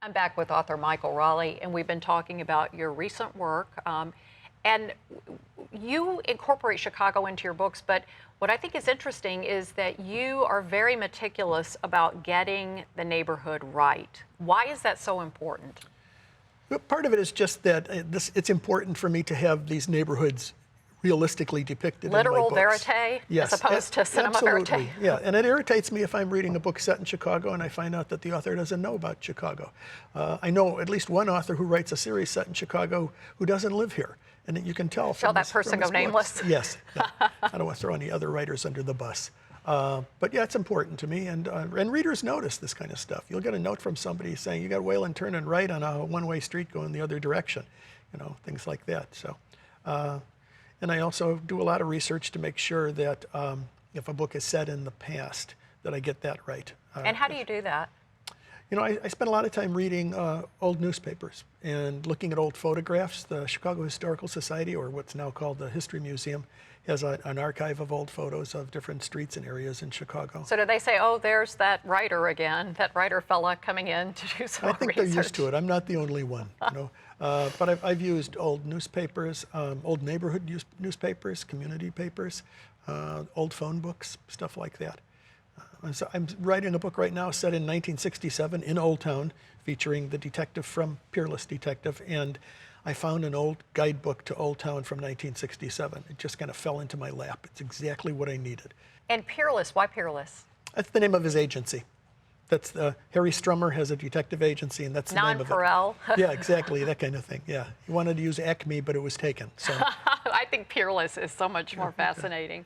I'm back with author Michael Raleigh, and we've been talking about your recent work. And you incorporate Chicago into your books, but what I think is interesting is that you are very meticulous about getting the neighborhood right. Why is that so important? Well, part of it is just that it's important for me to have these neighborhoods realistically depicted Literal in my books. verite, Yes, as opposed to cinema absolutely. verite. Yeah, and it irritates me if I'm reading a book set in Chicago and I find out that the author doesn't know about Chicago. I know at least one author who writes a series set in Chicago who doesn't live here, and you can tell Shall that person go nameless? Yes. Yeah. I don't want to throw any other writers under the bus. But yeah, it's important to me, and readers notice this kind of stuff. You'll get a note from somebody saying, you got Wayland turning right on a one-way street going the other direction, things like that. So, and I also do a lot of research to make sure that if a book is set in the past, that I get that right. And how do you do that? I spend a lot of time reading old newspapers and looking at old photographs. The Chicago Historical Society, or what's now called the History Museum, has an archive of old photos of different streets and areas in Chicago. So do they say, oh, there's that writer again, that writer fella coming in to do some research? I think they're used to it. I'm not the only one, But I've used old newspapers, old neighborhood newspapers, community papers, old phone books, stuff like that. So I'm writing a book right now set in 1967 in Old Town, featuring the detective from Peerless Detective, and I found an old guidebook to Old Town from 1967. It just kind of fell into my lap. It's exactly what I needed. And Peerless, why Peerless? That's the name of his agency. That's Harry Strummer has a detective agency, and that's the name of it. Non-Pharrell. Yeah, exactly, that kind of thing. Yeah, he wanted to use Acme, but it was taken. So I think Peerless is so much more fascinating.